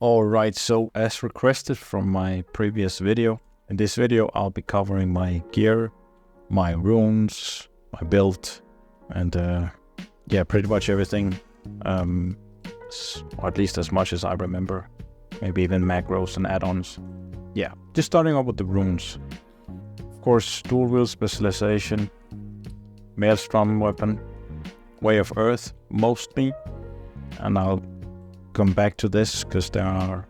Alright, so as requested from my previous video, in this video I'll be covering my gear, my runes, my build, and yeah, pretty much everything, or at least as much as I remember, maybe even macros and add-ons. Yeah, just starting off with the runes. Of course, dual wield specialization, Maelstrom weapon, Way of Earth mostly, and I'll come back to this because there are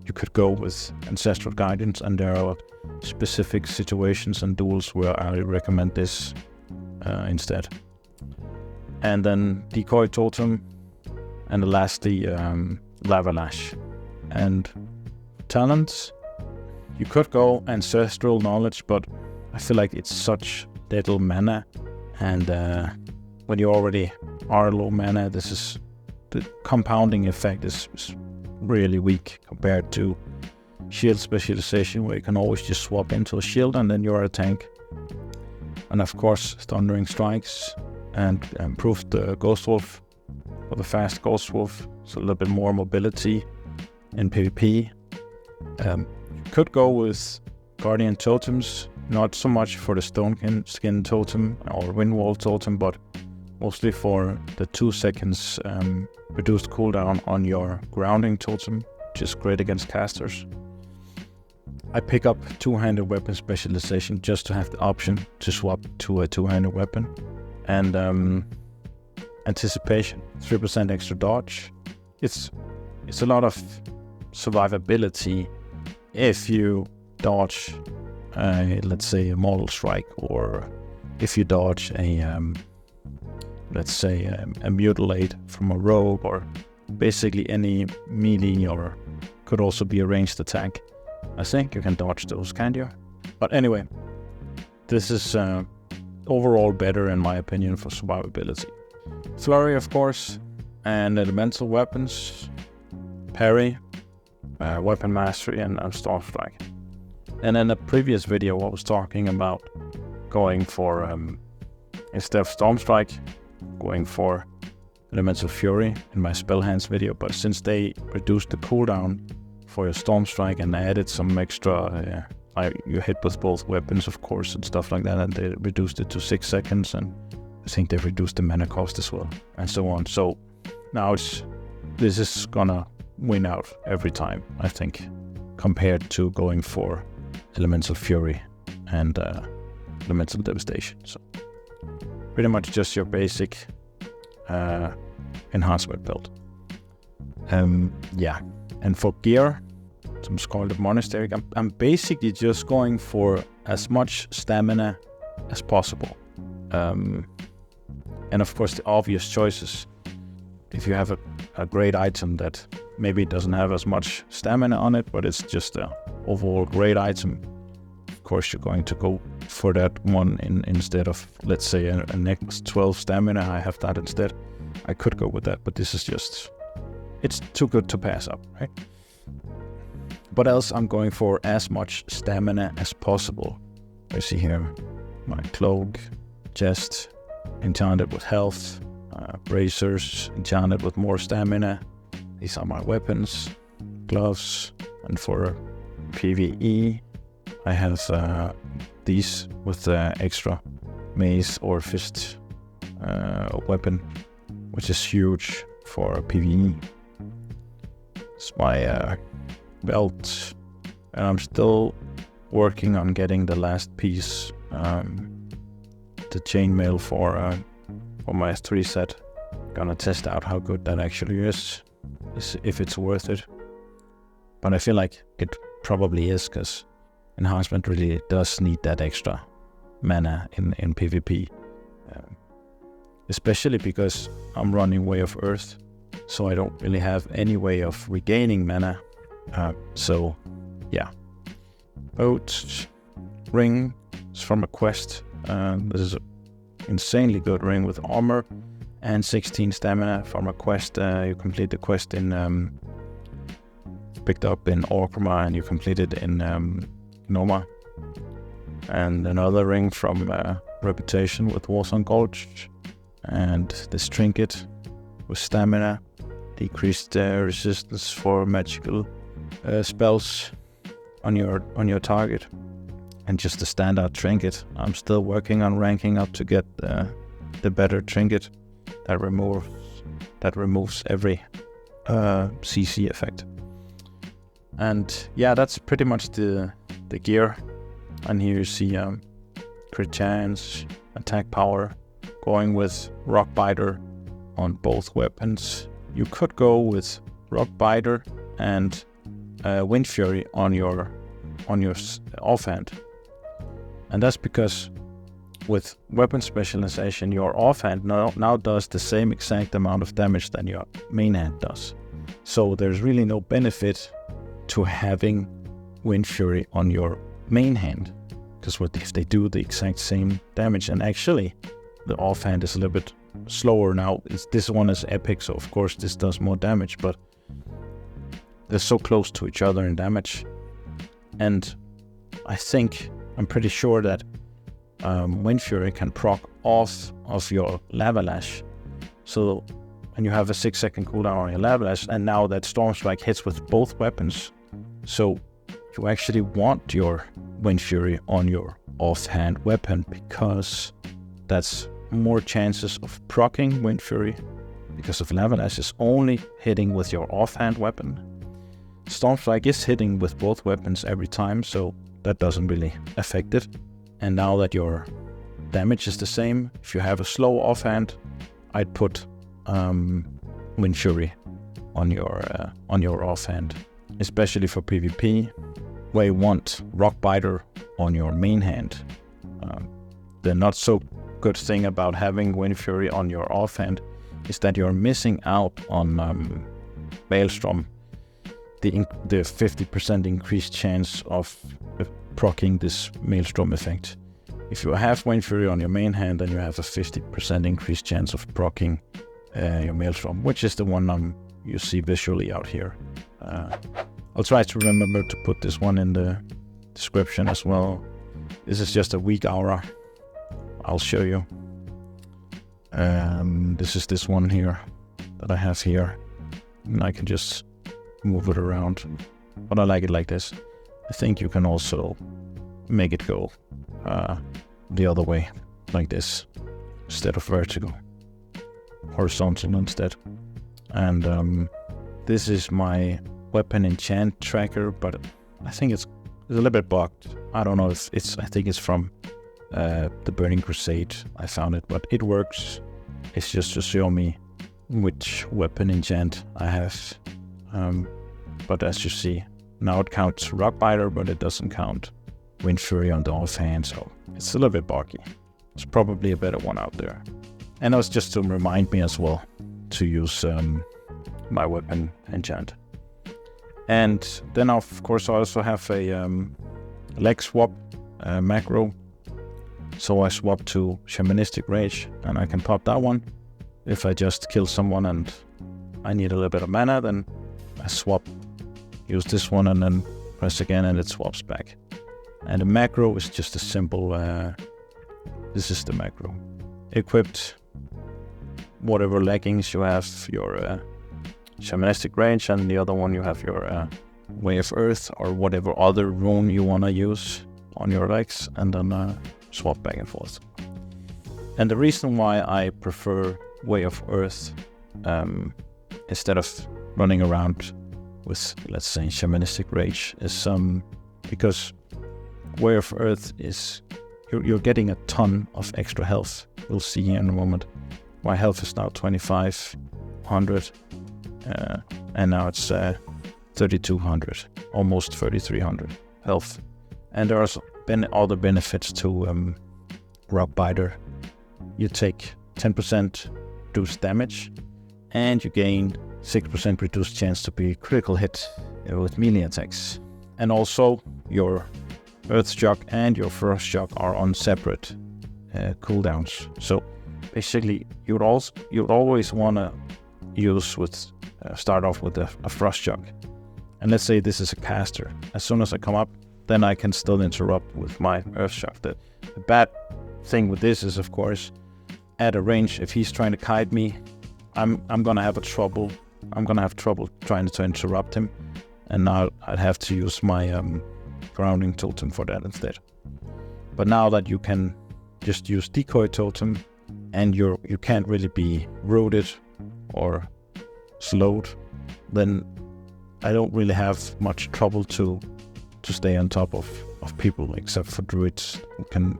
you could go with Ancestral Guidance, and there are specific situations and duels where I recommend this instead. And then Decoy Totem, and lastly Lavalash. And talents, you could go Ancestral Knowledge, but I feel like it's such little mana, and when you already are low mana, the compounding effect is really weak compared to shield specialization, where you can always just swap into a shield and then you're a tank. And of course, Thundering Strikes and improved the Ghost Wolf, or the fast Ghost Wolf, so a little bit more mobility in PvP. You could go with Guardian Totems, not so much for the Stone Skin Totem or Windwall Totem, but mostly for the 2 seconds reduced cooldown on your Grounding Totem, which is great against casters. I pick up two-handed weapon specialization just to have the option to swap to a two-handed weapon. And Anticipation, 3% extra dodge. It's a lot of survivability if you dodge, let's say, a Mortal Strike, or if you dodge a let's say a Mutilate from a rogue, or basically any melee, or could also be a ranged attack. I think you can dodge those, can't you? But anyway, this is overall better in my opinion for survivability. Flurry, of course, and elemental weapons, parry, weapon mastery, and Stormstrike. And in a previous video I was talking about going for, instead of Stormstrike, going for Elemental Fury in my Spell Hands video, but since they reduced the cooldown for your Stormstrike and added some extra, you hit with both weapons of course and stuff like that, and they reduced it to 6 seconds, and I think they've reduced the mana cost as well, and so on. So now this is gonna win out every time, I think, compared to going for Elemental Fury and Elemental Devastation. So pretty much just your basic enhancement build. Yeah, and for gear, some Scarlet Monastery, I'm basically just going for as much stamina as possible. And of course the obvious choices, if you have a great item that maybe doesn't have as much stamina on it, but it's just an overall great item, of course you're going to go for that one instead of, let's say, a necklace 12 stamina. I have that instead. I could go with that, but this is just, it's too good to pass up, right? But else I'm going for as much stamina as possible. You see here my cloak, chest, enchanted with health, bracers, enchanted with more stamina. These are my weapons, gloves, and for PvE I have these with extra mace or fist weapon, which is huge for PvE. It's my belt, and I'm still working on getting the last piece, the chainmail for my S3 set. Gonna test out how good that actually is, if it's worth it. But I feel like it probably is, because enhancement really does need that extra mana in PvP. Especially because I'm running Way of Earth, so I don't really have any way of regaining mana. So yeah. Boat ring is from a quest. This is an insanely good ring with armor and 16 stamina from a quest. You complete the quest in picked up in Orgrimmar, and you completed in Noma. And another ring from Reputation with Warsong Gulch, and this trinket with stamina decreased resistance for magical spells on your target, and just a standard trinket. I'm still working on ranking up to get the better trinket that removes every CC effect. And yeah, that's pretty much the gear. And here you see crit chance, attack power, going with Rock Biter on both weapons. You could go with Rock Biter and Wind Fury on your offhand, and that's because with weapon specialization, your offhand now does the same exact amount of damage than your main hand does. So there's really no benefit to having Wind Fury on your main hand, because what if they do the exact same damage? And actually, the offhand is a little bit slower now. This one is epic, so of course this does more damage, but they're so close to each other in damage. And I'm pretty sure that Wind Fury can proc off of your Lavalash. So, and you have a 6-second cooldown on your Lavalash, and now that Stormstrike hits with both weapons. So you actually want your Wind Fury on your offhand weapon, because that's more chances of proccing Wind Fury, because of Lavalash is only hitting with your offhand weapon. Stormstrike is hitting with both weapons every time, so that doesn't really affect it. And now that your damage is the same, if you have a slow offhand, I'd put Wind Fury on your offhand, especially for PvP, where you want Rock Biter on your main hand. The not so good thing about having Wind Fury on your offhand is that you're missing out on Maelstrom, the 50% increased chance of proccing this Maelstrom effect. If you have Wind Fury on your main hand, then you have a 50% increased chance of proccing your Maelstrom, which is the one you see visually out here. I'll try to remember to put this one in the description as well. This is just a Weakauras. I'll show you. This is this one here that I have here, and I can just move it around, but I like it like this. I think you can also make it go the other way, like this, instead of vertical, horizontal instead. And this is my weapon enchant tracker, but I think it's a little bit bugged. I don't know if I think it's from the Burning Crusade. I found it, but it works. It's just to show me which weapon enchant I have. But as you see, now it counts Rock Biter, but it doesn't count Wind Fury on the offhand, so it's a little bit buggy. It's probably a better one out there. And that was just to remind me as well to use my weapon enchant. And then of course I also have a leg swap macro. So I swap to Shamanistic Rage, and I can pop that one. If I just kill someone and I need a little bit of mana, then I swap, use this one, and then press again and it swaps back. And the macro is just a simple, this is the macro. Equipped whatever leggings you have, your Shamanistic Rage, and the other one you have your Way of Earth or whatever other rune you want to use on your legs, and then swap back and forth. And the reason why I prefer Way of Earth instead of running around with, let's say, Shamanistic Rage is because Way of Earth is you're getting a ton of extra health. We'll see here in a moment. My health is now 2500 and now it's 3200, almost 3300 health. And there are other benefits to Rock Biter. You take 10% reduced damage, and you gain 6% reduced chance to be critical hit with melee attacks. And also, your Earth Shock and your Frost Shock are on separate cooldowns. So basically, you'd always want to start off with a Frost Shock. And let's say this is a caster. As soon as I come up, then I can still interrupt with my Earth Shock. The bad thing with this is, of course, at a range, if he's trying to kite me, I'm gonna have a trouble I'm gonna have trouble trying to interrupt him, and now I'd have to use my grounding totem for that instead. But now that you can just use decoy totem, and you can't really be rooted or slowed, then I don't really have much trouble to stay on top of people, except for druids who can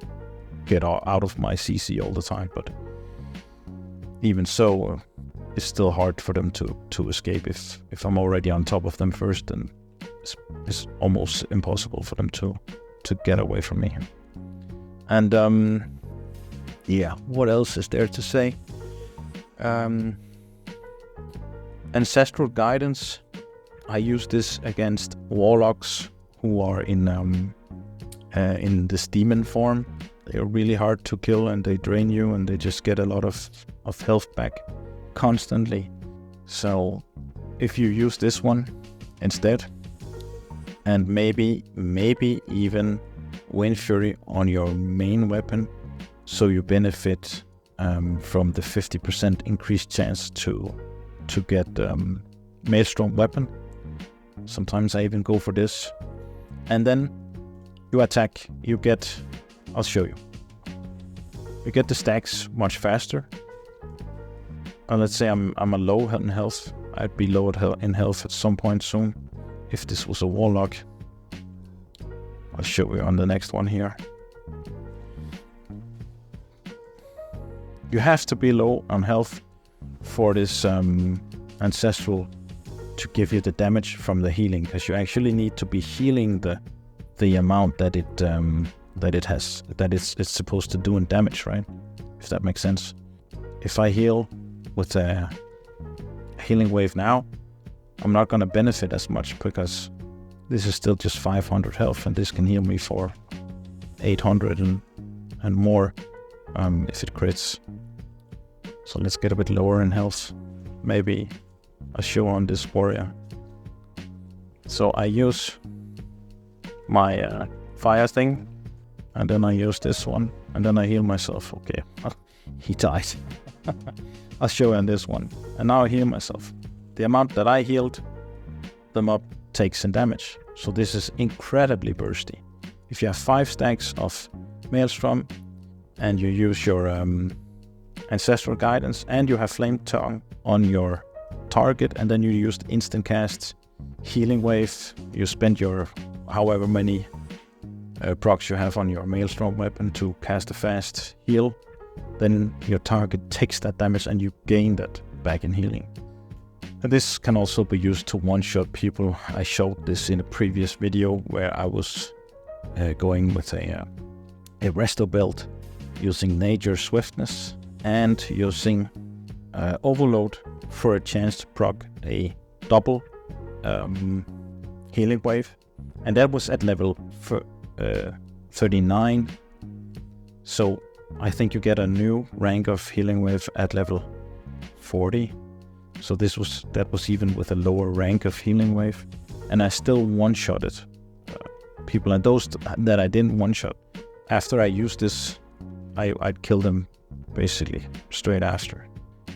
get out of my CC all the time. But even so, it's still hard for them to escape. If I'm already on top of them first, then it's almost impossible for them to get away from me. And yeah, what else is there to say? Ancestral Guidance. I use this against warlocks who are in this demon form. They're really hard to kill, and they drain you, and they just get a lot of health back constantly. So if you use this one instead, and maybe even Wind Fury on your main weapon, so you benefit from the 50% increased chance to get Maelstrom weapon. Sometimes I even go for this. And then you attack, you get, I'll show you. You get the stacks much faster. Let's say I'm a low in health. I'd be low in health at some point soon. If this was a warlock, I'll show you on the next one here. You have to be low on health for this ancestral to give you the damage from the healing, because you actually need to be healing the amount that it's supposed to do in damage, right? If that makes sense. If I heal with a healing wave now, I'm not going to benefit as much, because this is still just 500 health, and this can heal me for 800 and more if it crits. So let's get a bit lower in health. Maybe a show on this warrior. So I use my fire thing, and then I use this one, and then I heal myself. Okay, he died. I'll show you on this one. And now I heal myself. The amount that I healed, the mob takes in damage. So this is incredibly bursty. If you have 5 stacks of Maelstrom, and you use your Ancestral Guidance, and you have Flame Tongue on your target, and then you used instant cast, healing wave, you spend your however many procs you have on your Maelstrom weapon to cast a fast heal, then your target takes that damage and you gain that back in healing. And this can also be used to one-shot people. I showed this in a previous video where I was going with a resto build using Nature Swiftness and using Overload for a chance to proc a double healing wave, and that was at level 39. So I think you get a new rank of healing wave at level 40. So that was even with a lower rank of healing wave, and I still one-shotted people. And those that I didn't one-shot, after I used this, I'd kill them basically straight after.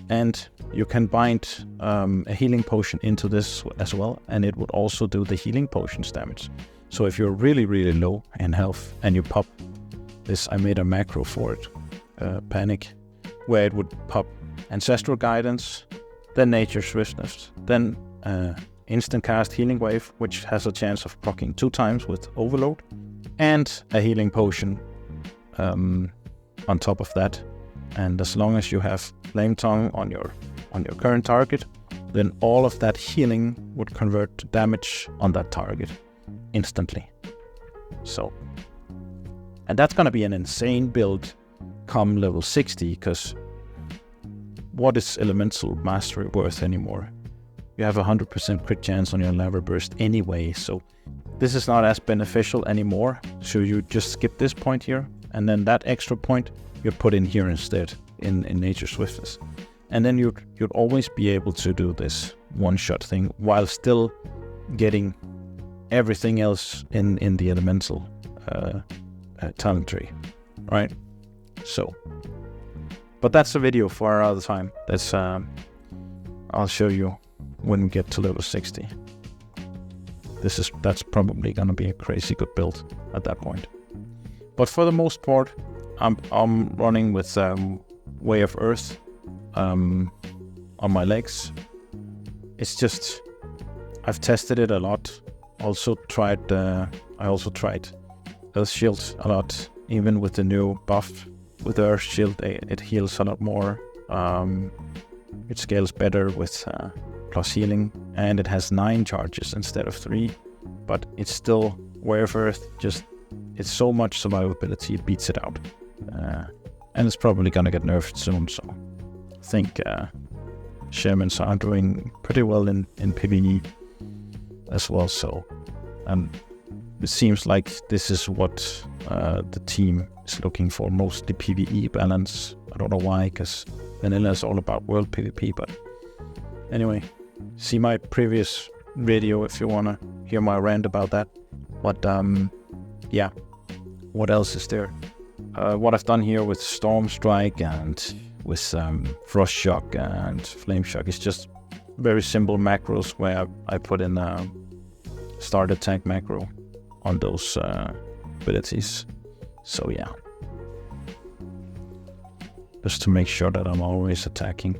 And you can bind a healing potion into this as well, and it would also do the healing potions damage. So if you're really, really low in health and you pop this, I made a macro for it, Panic, where it would pop Ancestral Guidance, then Nature Swiftness, then instant cast Healing Wave, which has a chance of proccing 2 times with Overload, and a healing potion on top of that. And as long as you have Flame Tongue on your current target, then all of that healing would convert to damage on that target instantly. So, and that's gonna be an insane build come level 60, because what is Elemental Mastery worth anymore? You have 100% crit chance on your Lava Burst anyway, so this is not as beneficial anymore. So you just skip this point here, and then that extra point you put in here instead in Nature Swiftness. And then you'd always be able to do this one-shot thing while still getting everything else in the Elemental talent tree, right? So, but that's a video for another time. That's I'll show you when we get to level 60. That's probably gonna be a crazy good build at that point. But for the most part, I'm running with Way of Earth on my legs. It's just, I've tested it a lot. I also tried Earth Shield a lot, even with the new buff. With Earth Shield, it heals a lot more. It scales better with plus healing, and it has 9 charges instead of 3. But it's still Way of Earth. It's so much survivability, it beats it out. And it's probably gonna get nerfed soon. So I think Shamans are doing pretty well in PvE as well. So it seems like this is what the team is looking for, mostly PvE balance. I don't know why, because vanilla is all about world PvP. But anyway, see my previous video if you want to hear my rant about that. But yeah, what else is there? What I've done here with Stormstrike and with Frost Shock and Flame Shock is just very simple macros where I put in a startattack macro on those abilities. So yeah, just to make sure that I'm always attacking.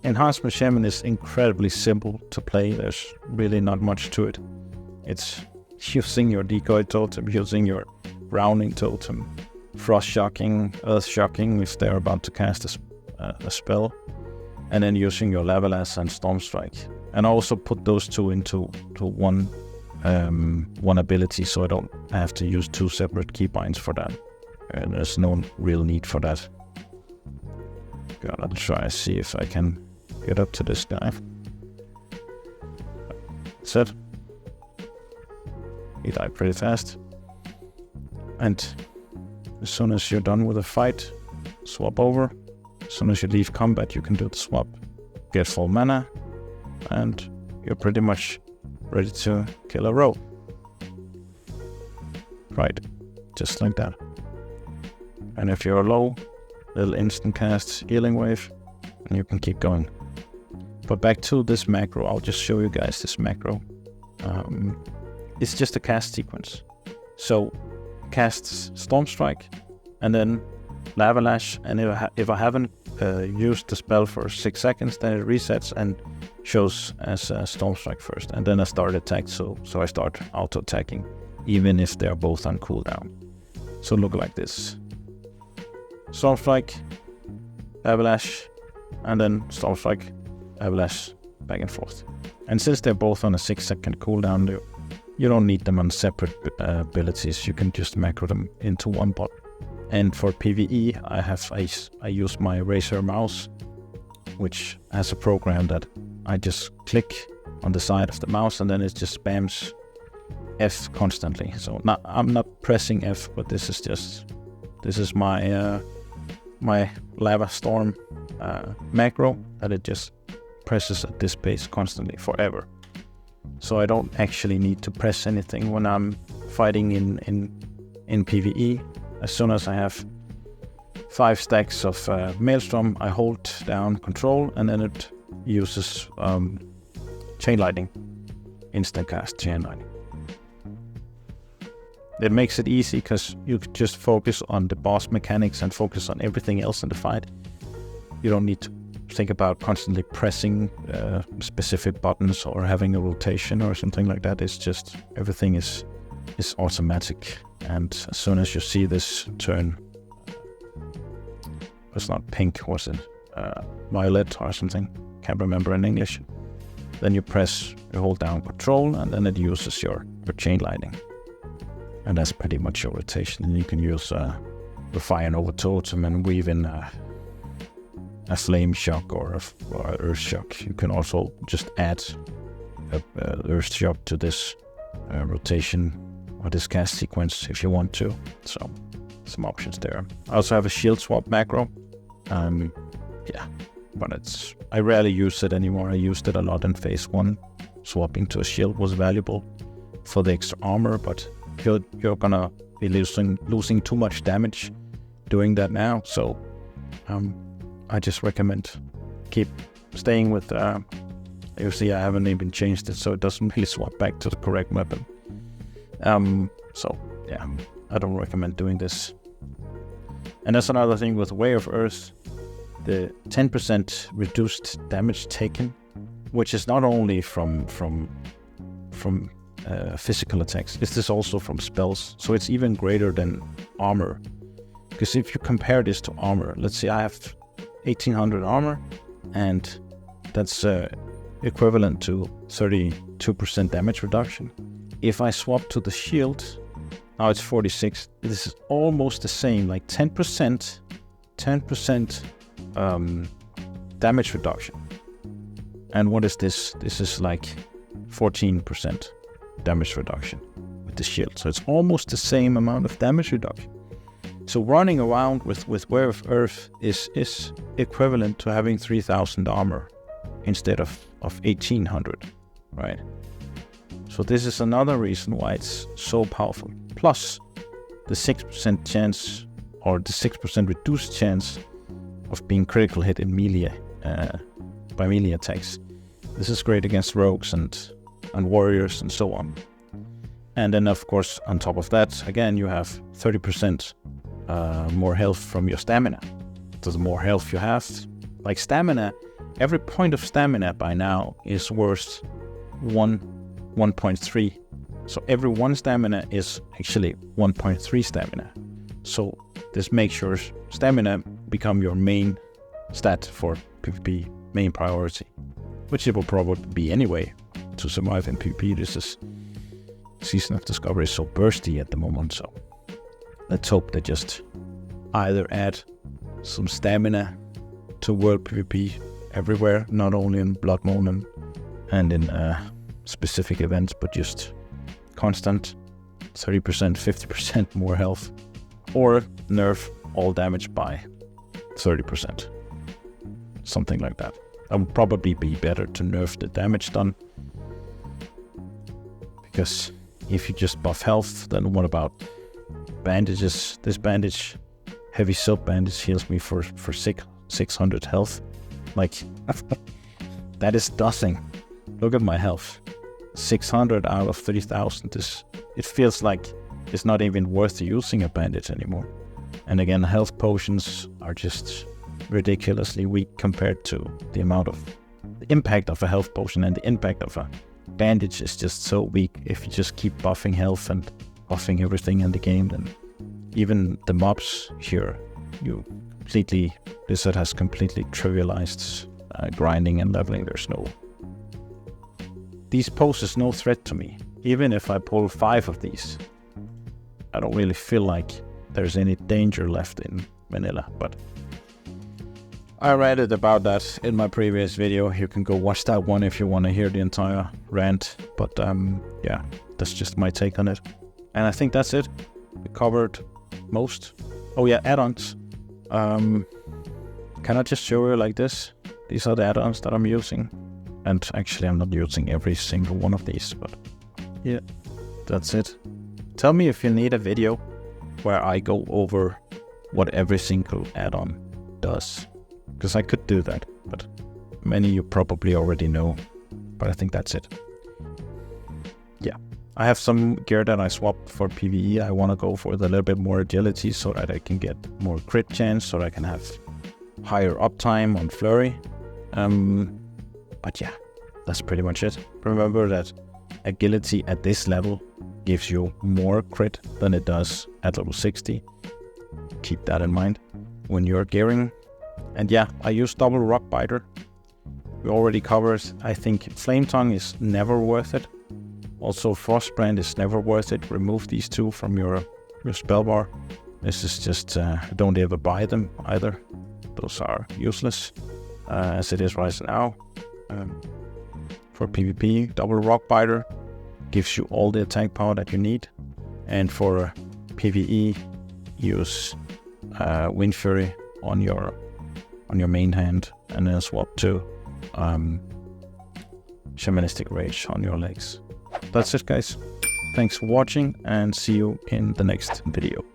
Enhancement Shaman is incredibly simple to play. There's really not much to it. It's using your decoy totem, using your rounding totem, frost shocking, earth shocking if they're about to cast a spell, and then using your Lavalash and Stormstrike. And I also put those two into one ability, so I don't have to use 2 separate keybinds for that. And there's no real need for that. God, I'll try to see if I can get up to this guy. That's it. He died pretty fast. And as soon as you're done with the fight, swap over. As soon as you leave combat, you can do the swap. Get full mana, and you're pretty much ready to kill a row. Right, just like that. And if you're low, little instant cast healing wave, and you can keep going. But back to this macro, I'll just show you guys this macro. It's just a cast sequence. So casts Stormstrike, and then Lavalash, and if I haven't used the spell for 6 seconds, then it resets and shows as a Stormstrike first, and then I start attack, so I start auto-attacking, even if they're both on cooldown. So look like this. Stormstrike, Lavalash, and then Stormstrike, Lavalash, back and forth. And since they're both on a 6-second cooldown, you don't need them on separate abilities. You can just macro them into one bot. And for PvE, I use my Razer mouse, which has a program that I just click on the side of the mouse, and then it just spams F constantly. So I'm not pressing F, but this is my my lava storm macro that it just presses at this pace constantly forever. So I don't actually need to press anything when I'm fighting in PvE. As soon as I have 5 stacks of Maelstrom, I hold down control, and then it uses chain lightning, instant cast chain lightning. It makes it easy because you can just focus on the boss mechanics and focus on everything else in the fight. You don't need to think about constantly pressing specific buttons or having a rotation or something like that. It's just everything is automatic. And as soon as you see this turn, it's not pink, was it? Violet or something, can't remember in English. Then you hold down control, and then it uses your chain lightning. And that's pretty much your rotation. And you can use the Fire Nova Totem and weave in a Flame Shock or a Earth Shock. You can also just add a Earth Shock to this rotation or this cast sequence if you want to. So some options there. I also have a shield swap macro. Yeah, but I rarely use it anymore. I used it a lot in phase 1. Swapping to a shield was valuable for the extra armor, but you're gonna be losing too much damage doing that now. So I just recommend keep staying with, you see I haven't even changed it, so it doesn't really swap back to the correct weapon. So yeah, I don't recommend doing this. And that's another thing with Way of Earth, the 10% reduced damage taken, which is not only from physical attacks, this is also from spells, so it's even greater than armor. Because if you compare this to armor, let's say I have 1800 armor, and that's equivalent to 32% damage reduction. If I swap to the shield, now it's 46. This is almost the same, like 10% damage reduction. And what is this? This is like 14% damage reduction with the shield. So it's almost the same amount of damage reduction. So running around with Way of Earth is equivalent to having 3000 armor instead of 1800, right? So this is another reason why it's so powerful. Plus the 6% chance, or the 6% reduced chance of being critical hit in melee by melee attacks. This is great against rogues and warriors and so on. And then of course on top of that, again, you have 30% more health from your stamina. So the more health you have, like stamina, every point of stamina by now is worth 1.3. So every 1 stamina is actually 1.3 stamina. So this makes your stamina become your main stat for PvP, main priority, which it will probably be anyway to survive in PvP. This is Season of Discovery is so bursty at the moment, so let's hope they just either add some stamina to world PvP everywhere, not only in Blood Moon and in specific events, but just constant 30%, 50% more health, or nerf all damage by 30%. Something like that. That would probably be better to nerf the damage done, because if you just buff health, then what about bandages? This bandage, heavy silk bandage, heals me for 600 health. Like, that is nothing. Look at my health. 600 out of 30,000. It feels like it's not even worth using a bandage anymore. And again, health potions are just ridiculously weak compared to the amount of the impact of a health potion, and the impact of a bandage is just so weak. If you just keep buffing health and buffing everything in the game, then even the mobs here, Blizzard has completely trivialized grinding and leveling. These poses no threat to me. Even if I pull 5 of these, I don't really feel like there's any danger left in vanilla, but I ranted about that in my previous video. You can go watch that one if you want to hear the entire rant, but yeah, that's just my take on it. And I think that's it. We covered most. Oh yeah, add-ons. Can I just show you like this? These are the add-ons that I'm using. And actually I'm not using every single one of these, but yeah, that's it. Tell me if you need a video where I go over what every single add-on does, because I could do that, but many you probably already know, but I think that's it. Yeah, I have some gear that I swapped for PvE. I want to go for the little bit more agility so that I can get more crit chance, so that I can have higher uptime on flurry. But yeah, that's pretty much it. Remember that agility at this level gives you more crit than it does at level 60. Keep that in mind when you're gearing. And yeah, I use double rock biter. We already covered, I think Flame Tongue is never worth it. Also Frostbrand is never worth it. Remove these two from your spell bar. This is just, don't ever buy them either. Those are useless as it is right now. For PvP, double rock biter gives you all the attack power that you need, and for PvE, use Wind Fury on your main hand, and then swap to Shamanistic Rage on your legs. That's it, guys. Thanks for watching, and see you in the next video.